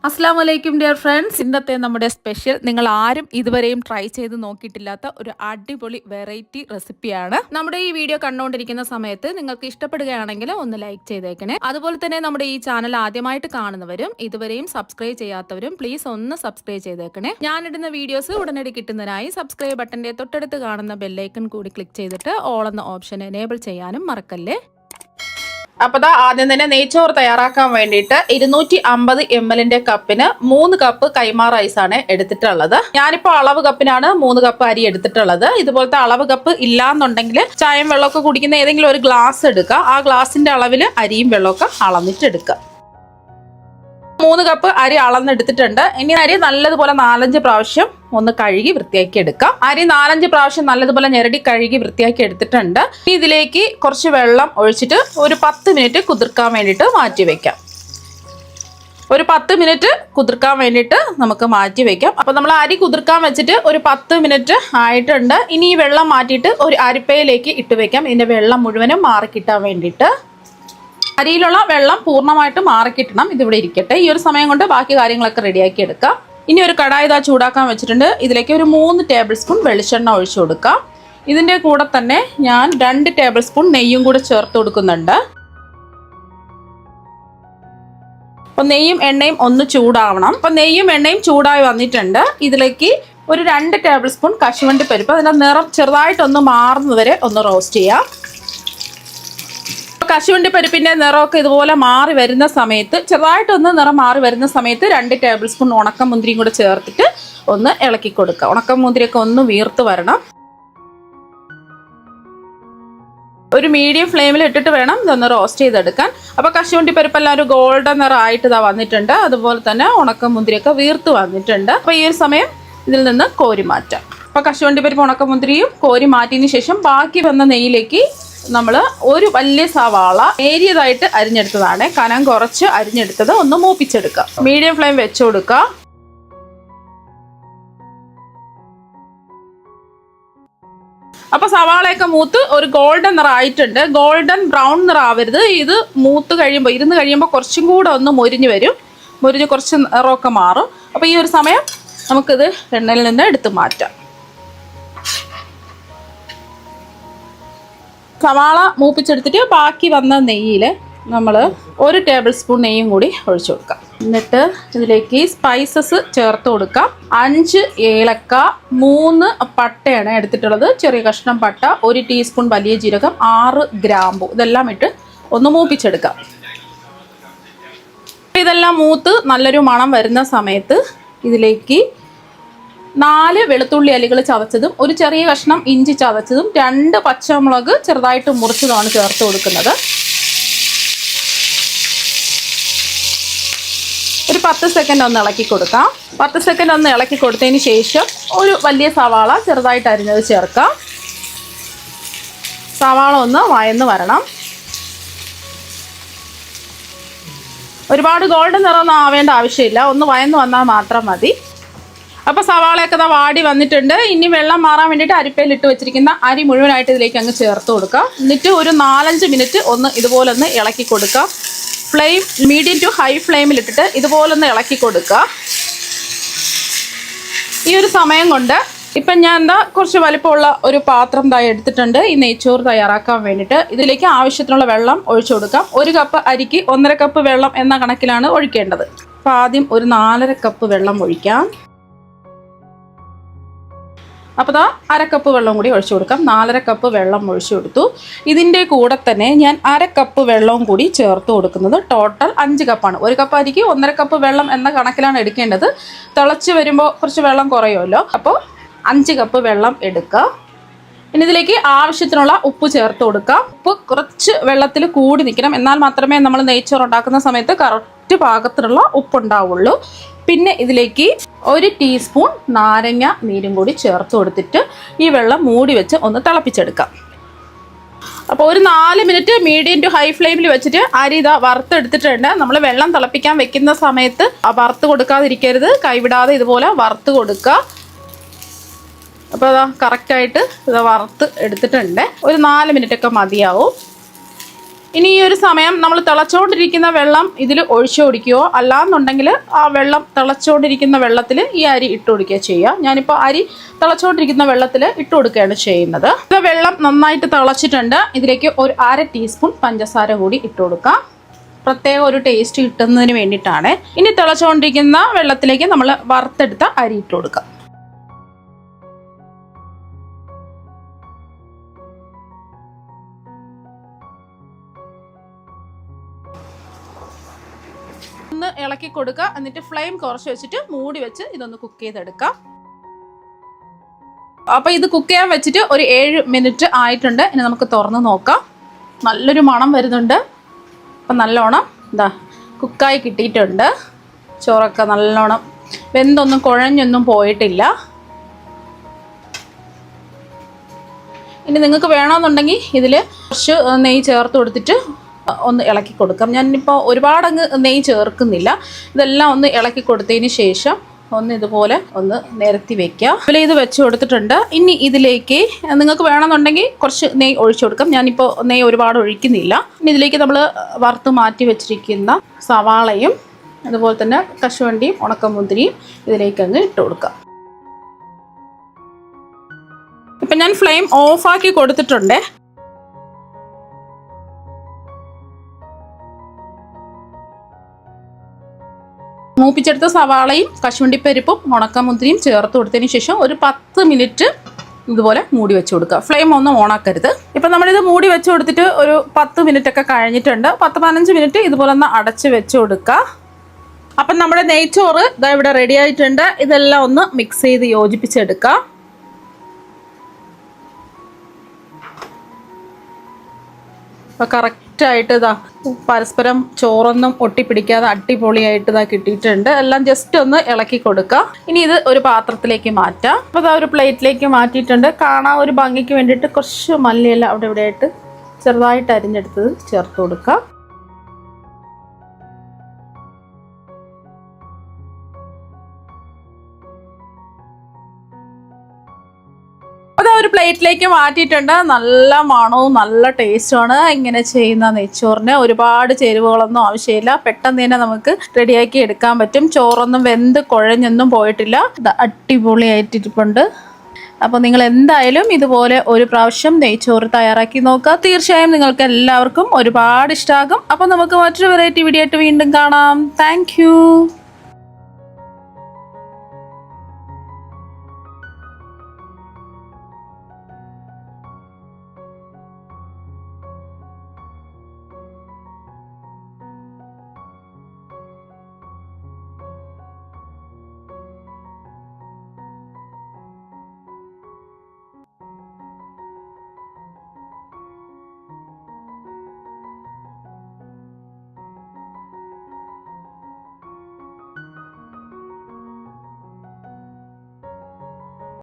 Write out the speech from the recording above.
അസ്സാം വലൈക്കും dear friends. ഇന്നത്തെ നമ്മുടെ സ്പെഷ്യൽ നിങ്ങൾ ആരും ഇതുവരെയും ട്രൈ ചെയ്ത് നോക്കിയിട്ടില്ലാത്ത ഒരു അടിപൊളി വെറൈറ്റി റെസിപ്പിയാണ്. നമ്മുടെ ഈ വീഡിയോ കണ്ടുകൊണ്ടിരിക്കുന്ന സമയത്ത് നിങ്ങൾക്ക് ഇഷ്ടപ്പെടുകയാണെങ്കിൽ ഒന്ന് ലൈക്ക് ചെയ്തേക്കണേ. അതുപോലെ തന്നെ നമ്മുടെ ഈ ചാനൽ ആദ്യമായിട്ട് കാണുന്നവരും ഇതുവരെയും സബ്സ്ക്രൈബ് ചെയ്യാത്തവരും പ്ലീസ് ഒന്ന് സബ്സ്ക്രൈബ് ചെയ്തേക്കണേ. ഞാനിടുന്ന വീഡിയോസ് ഉടനടി കിട്ടുന്നതിനായി സബ്സ്ക്രൈബ് ബട്ടന്റെ തൊട്ടടുത്ത് കാണുന്ന ബെല്ലൈക്കൺ കൂടി ക്ലിക്ക് ചെയ്തിട്ട് ഓൾ എന്ന ഓപ്ഷൻ എനേബിൾ ചെയ്യാനും മറക്കല്ലേ. അപ്പോൾ ആദ്യം തന്നെ നെയ്ച്ചോറ് തയ്യാറാക്കാൻ വേണ്ടിയിട്ട് 250 ml കപ്പിന് 3 കപ്പ് കൈമാ റൈസ് ആണ് എടുത്തിട്ടുള്ളത്. ഞാനിപ്പോൾ അളവ് കപ്പിനാണ് 3 കപ്പ് അരി എടുത്തിട്ടുള്ളത്. ഇതുപോലത്തെ അളവ് കപ്പ് ഇല്ലാന്നുണ്ടെങ്കിൽ ചായയും വെള്ളമൊക്കെ കുടിക്കുന്ന ഏതെങ്കിലും ഒരു ഗ്ലാസ് എടുക്കുക. ആ ഗ്ലാസിന്റെ അളവിൽ അരിയും വെള്ളമൊക്കെ അളന്നിട്ട് എടുക്കുക. 3 കപ്പ് അരി അളന്നെടുത്തിട്ടുണ്ട്. ഇനി അരി നല്ലതുപോലെ 4-5 പ്രാവശ്യം ഒന്ന് കഴുകി വൃത്തിയാക്കി എടുക്കാം. അരി 4-5 പ്രാവശ്യം നല്ലതുപോലെ ഞെരടി കഴുകി വൃത്തിയാക്കി എടുത്തിട്ടുണ്ട്. ഇതിലേക്ക് കുറച്ച് വെള്ളം ഒഴിച്ചിട്ട് ഒരു 10 മിനിറ്റ് കുതിർക്കാൻ വേണ്ടിയിട്ട് മാറ്റി വെക്കാം. ഒരു 10 മിനിറ്റ് കുതിർക്കാൻ വേണ്ടിയിട്ട് നമുക്ക് മാറ്റി വെക്കാം. അപ്പോൾ നമ്മൾ അരി കുതിർക്കാൻ വെച്ചിട്ട് ഒരു 10 മിനിറ്റ് ആയിട്ടുണ്ട്. ഇനി ഈ വെള്ളം മാറ്റിയിട്ട് ഒരു അരിപ്പയിലേക്ക് ഇട്ട് വെക്കാം. ഇതിന്റെ വെള്ളം മുഴുവനും മാറിക്കിട്ടാൻ വേണ്ടിയിട്ട്. അരിയിലുള്ള വെള്ളം പൂർണ്ണമായിട്ട് മാറിക്കിട്ടണം. ഇതിവിടെ ഇരിക്കട്ടെ. ഈ ഒരു സമയം കൊണ്ട് ബാക്കി കാര്യങ്ങളൊക്കെ റെഡിയാക്കി എടുക്കാം. ഇനി ഒരു കടായി ഇതാ ചൂടാക്കാൻ വെച്ചിട്ടുണ്ട്. ഇതിലേക്ക് ഒരു 3 ടേബിൾ സ്പൂൺ വെളിച്ചെണ്ണ ഒഴിച്ചു കൊടുക്കാം. ഇതിൻ്റെ കൂടെ തന്നെ ഞാൻ 2 ടേബിൾ സ്പൂൺ നെയ്യും കൂടെ ചേർത്ത് കൊടുക്കുന്നുണ്ട്. അപ്പം നെയ്യും എണ്ണയും ഒന്ന് ചൂടാവണം. അപ്പം നെയ്യും എണ്ണയും ചൂടായി വന്നിട്ടുണ്ട്. ഇതിലേക്ക് ഒരു 2 ടേബിൾ സ്പൂൺ കശുവണ്ടി പരിപ്പ്, അതിൻ്റെ നിറം ചെറുതായിട്ടൊന്ന് മാറുന്നവരെ ഒന്ന് റോസ്റ്റ് ചെയ്യാം. കശുവണ്ടി പരിപ്പിന്റെ നിറമൊക്കെ ഇതുപോലെ മാറി വരുന്ന സമയത്ത്, ചെറുതായിട്ടൊന്ന് നിറം മാറി വരുന്ന സമയത്ത് 2 ടേബിൾ സ്പൂൺ ഉണക്കമുന്തിരിയും കൂടെ ചേർത്തിട്ട് ഒന്ന് ഇളക്കി കൊടുക്കുക. ഉണക്കമുന്തിരിയൊക്കെ ഒന്ന് വീർത്ത് വരണം. ഒരു മീഡിയം ഫ്ലെയിമിൽ ഇട്ടിട്ട് വേണം ഇതൊന്ന് റോസ്റ്റ് ചെയ്തെടുക്കാൻ. അപ്പോൾ കശുവണ്ടി പരിപ്പെല്ലാം ഒരു ഗോൾഡൻ നിറം ആയിട്ട് ഇതാ വന്നിട്ടുണ്ട്. അതുപോലെ തന്നെ ഉണക്കമുന്തിരിയൊക്കെ വീർത്ത് വന്നിട്ടുണ്ട്. അപ്പോൾ ഈ ഒരു സമയം ഇതിൽ നിന്ന് കോരി മാറ്റാം. അപ്പോൾ കശുവണ്ടി പരിപ്പ് ഉണക്കമുന്തിരിയും കോരി മാറ്റിയതിന് ശേഷം ബാക്കി വന്ന നെയ്യിലേക്ക് നമ്മൾ ഒരു വലിയ സവാള നേരിയതായിട്ട് അരിഞ്ഞെടുത്തതാണ്. കനം കുറച്ച് അരിഞ്ഞെടുത്തത് ഒന്ന് മൂപ്പിച്ചെടുക്കുക. മീഡിയം ഫ്ലെയിം വെച്ച് കൊടുക്കുക. അപ്പൊ സവാളയൊക്കെ മൂത്ത് ഒരു ഗോൾഡൻ നിറം ആയിട്ടുണ്ട്. ഗോൾഡൻ ബ്രൗൺ നിറം ആവരുത്. ഇത് മൂത്ത് കഴിയുമ്പോൾ ഇരുന്ന് കഴിയുമ്പോൾ കുറച്ചും കൂടെ ഒന്ന് മൊരിഞ്ഞ് വരും. മൊരിഞ്ഞ് കുറച്ച് നിറമൊക്കെ മാറും. അപ്പോൾ ഈ ഒരു സമയം നമുക്കിത് എണ്ണയിൽ നിന്ന് എടുത്ത് മാറ്റാം. സവാള മൂപ്പിച്ചെടുത്തിട്ട് ബാക്കി വന്ന നെയ്യിൽ നമ്മൾ 1 ടേബിൾ സ്പൂൺ നെയ്യും കൂടി ഒഴിച്ചു കൊടുക്കാം. എന്നിട്ട് ഇതിലേക്ക് സ്പൈസസ് ചേർത്ത് കൊടുക്കാം. 5 ഏലക്ക, 3 പട്ടയാണ് എടുത്തിട്ടുള്ളത്, ചെറിയ കഷ്ണം പട്ട, 1 ടീസ്പൂൺ വലിയ ജീരകം, 6 ഗ്രാമ്പു, ഇതെല്ലാം ഇട്ട് ഒന്ന് മൂപ്പിച്ചെടുക്കാം. ഇതെല്ലാം മൂത്ത് നല്ലൊരു മണം വരുന്ന സമയത്ത് ഇതിലേക്ക് 4 വെളുത്തുള്ളി അല്ലികൾ ചതച്ചതും, ഒരു ചെറിയ കഷ്ണം ഇഞ്ചി ചതച്ചതും, 2 പച്ചമുളക് ചെറുതായിട്ട് മുറിച്ചതുമാണ് ചേർത്ത് കൊടുക്കുന്നത്. ഒരു 10 സെക്കൻഡ് ഒന്ന് ഇളക്കി കൊടുക്കാം. 10 സെക്കൻഡ് ഒന്ന് ഇളക്കി കൊടുത്തതിന് ശേഷം ഒരു വലിയ സവാള ചെറുതായിട്ട് അരിഞ്ഞത് ചേർക്കാം. സവാള ഒന്ന് വഴന്ന് വരണം. ഒരുപാട് ഗോൾഡൻ നിറമൊന്നും ആവേണ്ട ആവശ്യമില്ല. ഒന്ന് വഴന്ന് വന്നാൽ മാത്രം മതി. അപ്പോൾ സവാളയൊക്കെ വാടി വന്നിട്ടുണ്ട്. ഇനി വെള്ളം മാറാൻ വേണ്ടിയിട്ട് അരിപ്പയിൽ ഇട്ട് വെച്ചിരിക്കുന്ന അരി മുഴുവനായിട്ട് ഇതിലേക്ക് അങ്ങ് ചേർത്ത് കൊടുക്കുക. എന്നിട്ട് ഒരു 4-5 മിനിറ്റ് ഒന്ന് ഇതുപോലെ ഒന്ന് ഇളക്കി കൊടുക്കുക. ഫ്ലെയിം മീഡിയം ടു ഹൈ ഫ്ലെയിമിൽ ഇട്ടിട്ട് ഇതുപോലൊന്ന് ഇളക്കി കൊടുക്കുക. ഈ ഒരു സമയം കൊണ്ട് ഇപ്പം ഞാൻ കുറച്ച് വലിപ്പമുള്ള ഒരു പാത്രം എടുത്തിട്ടുണ്ട് ഈ നെയ്ച്ചോറ് തയ്യാറാക്കാൻ വേണ്ടിയിട്ട്. ഇതിലേക്ക് ആവശ്യത്തിനുള്ള വെള്ളം ഒഴിച്ചു കൊടുക്കാം. 1 കപ്പ് അരിക്ക് 1.5 കപ്പ് വെള്ളം എന്ന കണക്കിലാണ് ഒഴിക്കേണ്ടത്. അപ്പോൾ ആദ്യം ഒരു 4.5 കപ്പ് വെള്ളം ഒഴിക്കാം. അപ്പോൾ 1/2 കപ്പ് വെള്ളം കൂടി ഒഴിച്ചു കൊടുക്കാം. 4.5 കപ്പ് വെള്ളം ഒഴിച്ചു കൊടുത്തു. ഇതിൻ്റെ കൂടെ തന്നെ ഞാൻ 1/2 കപ്പ് വെള്ളവും കൂടി ചേർത്ത് കൊടുക്കുന്നത്. ടോട്ടൽ 5 കപ്പാണ്. 1 കപ്പ് അരിക്ക് 1.5 കപ്പ് വെള്ളം എന്ന കണക്കിലാണ് എടുക്കേണ്ടത്. തിളച്ച് വരുമ്പോൾ കുറച്ച് വെള്ളം കുറയുമല്ലോ. അപ്പോൾ 5 കപ്പ് വെള്ളം എടുക്കുക. ഇനി ഇതിലേക്ക് ആവശ്യത്തിനുള്ള ഉപ്പ് ചേർത്ത് കൊടുക്കാം. ഉപ്പ് കുറച്ച് വെള്ളത്തിൽ കൂടി നിൽക്കണം. എന്നാൽ മാത്രമേ നമ്മൾ നെയ്ച്ചോറ് ഉണ്ടാക്കുന്ന സമയത്ത് കറക്റ്റ് പാകത്തിനുള്ള ഉപ്പുണ്ടാവുള്ളൂ. പിന്നെ ഇതിലേക്ക് 1 ടീസ്പൂൺ നാരങ്ങ നീരും കൂടി ചേർത്ത് കൊടുത്തിട്ട് ഈ വെള്ളം മൂടി വെച്ച് ഒന്ന് തിളപ്പിച്ചെടുക്കാം. അപ്പോൾ ഒരു 4 മിനിറ്റ് മീഡിയം ടു ഹൈ ഫ്ലെയിമിൽ വെച്ചിട്ട് അരി വറുത്തെടുത്തിട്ടുണ്ട്. നമ്മൾ വെള്ളം തിളപ്പിക്കാൻ വെക്കുന്ന സമയത്ത് വറുത്ത് കൊടുക്കാതിരിക്കരുത്. കൈവിടാതെ ഇതുപോലെ വറുത്ത് കൊടുക്കുക. അപ്പോൾ അതാ കറക്റ്റായിട്ട് വറുത്ത് എടുത്തിട്ടുണ്ട്. ഒരു 4 മിനിറ്റൊക്കെ മതിയാവും. ഇനി ഈ ഒരു സമയം നമ്മൾ തിളച്ചുകൊണ്ടിരിക്കുന്ന വെള്ളം ഇതിൽ ഒഴിച്ചു കൊടുക്കുകയോ അല്ലാന്നുണ്ടെങ്കിൽ ആ വെള്ളം തിളച്ചുകൊണ്ടിരിക്കുന്ന വെള്ളത്തിൽ ഈ അരി ഇട്ട് കൊടുക്കുകയോ ചെയ്യുക. ഞാനിപ്പോൾ അരി തിളച്ചുകൊണ്ടിരിക്കുന്ന വെള്ളത്തിൽ ഇട്ട് കൊടുക്കുകയാണ് ചെയ്യുന്നത്. ഇത് വെള്ളം നന്നായിട്ട് തിളച്ചിട്ടുണ്ട്. ഇതിലേക്ക് ഒരു 1/2 ടീസ്പൂൺ പഞ്ചസാര കൂടി ഇട്ട് കൊടുക്കാം. പ്രത്യേക ഒരു ടേസ്റ്റ് കിട്ടുന്നതിന് വേണ്ടിയിട്ടാണ്. ഇനി തിളച്ചുകൊണ്ടിരിക്കുന്ന വെള്ളത്തിലേക്ക് നമ്മൾ വറുത്തെടുത്ത അരി ഇട്ട് കൊടുക്കാം. ഒന്ന് ഇളക്കി കൊടുക്കുക. എന്നിട്ട് ഫ്ലെയിം കുറച്ച് വെച്ചിട്ട് മൂടി വെച്ച് ഇതൊന്ന് കുക്ക് ചെയ്തെടുക്കാം. അപ്പോൾ ഇത് കുക്ക് ചെയ്യാൻ വെച്ചിട്ട് ഒരു 7 മിനിറ്റ് ആയിട്ടുണ്ട്. ഇനി നമുക്ക് തുറന്ന് നോക്കാം. നല്ലൊരു മണം വരുന്നുണ്ട്. അപ്പം നല്ലോണം എന്താ കുക്കായി കിട്ടിയിട്ടുണ്ട്. ചോറൊക്കെ നല്ലോണം വെന്തൊന്നും കുഴഞ്ഞൊന്നും പോയിട്ടില്ല. ഇനി നിങ്ങൾക്ക് വേണമെന്നുണ്ടെങ്കിൽ ഇതിൽ കുറച്ച് നെയ്യ് ചേർത്ത് കൊടുത്തിട്ട് ഒന്ന് ഇളക്കി കൊടുക്കാം. ഞാനിപ്പോൾ ഒരുപാടങ്ങ് നെയ്യ് ചേർക്കുന്നില്ല. ഇതെല്ലാം ഒന്ന് ഇളക്കി കൊടുത്തതിന് ശേഷം ഒന്ന് ഇതുപോലെ ഒന്ന് നിരത്തി വെക്കുക. അതുപോലെ ഇത് വെച്ച് കൊടുത്തിട്ടുണ്ട്. ഇനി ഇതിലേക്ക് നിങ്ങൾക്ക് വേണമെന്നുണ്ടെങ്കിൽ കുറച്ച് നെയ്യ് ഒഴിച്ചു കൊടുക്കാം. ഞാനിപ്പോൾ നെയ്യ് ഒരുപാട് ഒഴിക്കുന്നില്ല. ഇനി ഇതിലേക്ക് നമ്മൾ വറുത്ത് മാറ്റി വെച്ചിരിക്കുന്ന സവാളയും അതുപോലെ തന്നെ കശുവണ്ടിയും ഉണക്കമുന്തിരിയും ഇതിലേക്ക് അങ്ങ് ഇട്ട് കൊടുക്കാം. ഇപ്പം ഞാൻ ഫ്ലെയിം ഓഫാക്കി കൊടുത്തിട്ടുണ്ട്. മൂപ്പിച്ചെടുത്ത സവാളയും കശുവണ്ടിപ്പരിപ്പും ഉണക്കമുന്തിരിയും ചേർത്ത് കൊടുത്തതിന് ശേഷം ഒരു 10 മിനിറ്റ് ഇതുപോലെ മൂടി വെച്ച് കൊടുക്കുക. ഫ്ലെയിം ഒന്നും ഓണാക്കരുത്. ഇപ്പം നമ്മളിത് മൂടി വെച്ച് കൊടുത്തിട്ട് ഒരു 10 മിനിറ്റ് ഒക്കെ കഴിഞ്ഞിട്ടുണ്ട്. 10-15 മിനിറ്റ് ഇതുപോലെ ഒന്ന് അടച്ച് വെച്ച് കൊടുക്കുക. അപ്പം നമ്മുടെ നെയ്ച്ചോറ് ഇതാ ഇവിടെ റെഡി ആയിട്ടുണ്ട്. ഇതെല്ലാം ഒന്ന് മിക്സ് ചെയ്ത് യോജിപ്പിച്ചെടുക്കുക. അപ്പോൾ കറക്റ്റായിട്ട് ഇതാ പരസ്പരം ചോറൊന്നും ഒട്ടിപ്പിടിക്കാതെ അടിപൊളിയായിട്ട് ഇതാ കിട്ടിയിട്ടുണ്ട്. എല്ലാം ജസ്റ്റ് ഒന്ന് ഇളക്കി കൊടുക്കുക. ഇനി ഇത് ഒരു പാത്രത്തിലേക്ക് മാറ്റാം. അപ്പോൾ ഇതാ ഒരു പ്ലേറ്റിലേക്ക് മാറ്റിയിട്ടുണ്ട്. കാണാൻ ഒരു ഭംഗിക്ക് വേണ്ടിയിട്ട് കുറച്ച് മല്ലിയില അവിടെ ഇവിടെയായിട്ട് ചെറുതായിട്ട് അരിഞ്ഞെടുത്തത് ചേർത്ത് കൊടുക്കുക. ഒരു പ്ലേറ്റിലേക്ക് മാറ്റിയിട്ടുണ്ട്. നല്ല മണവും നല്ല ടേസ്റ്റുമാണ് ഇങ്ങനെ ചെയ്യുന്ന നെയ്ച്ചോറിന്. ഒരുപാട് ചേരുവകളൊന്നും ആവശ്യമില്ല. പെട്ടെന്ന് തന്നെ നമുക്ക് റെഡിയാക്കി എടുക്കാൻ പറ്റും. ചോറൊന്നും വെന്ത് കുഴഞ്ഞൊന്നും പോയിട്ടില്ല. അടിപൊളിയായിട്ടിരിപ്പുണ്ട്. അപ്പോൾ നിങ്ങൾ എന്തായാലും ഇതുപോലെ ഒരു പ്രാവശ്യം നെയ്ച്ചോറ് തയ്യാറാക്കി നോക്കുക. തീർച്ചയായും നിങ്ങൾക്ക് എല്ലാവർക്കും ഒരുപാട് ഇഷ്ടമാകും. അപ്പോൾ നമുക്ക് മറ്റൊരു വെറൈറ്റി വീഡിയോ ആയിട്ട് വീണ്ടും കാണാം. താങ്ക്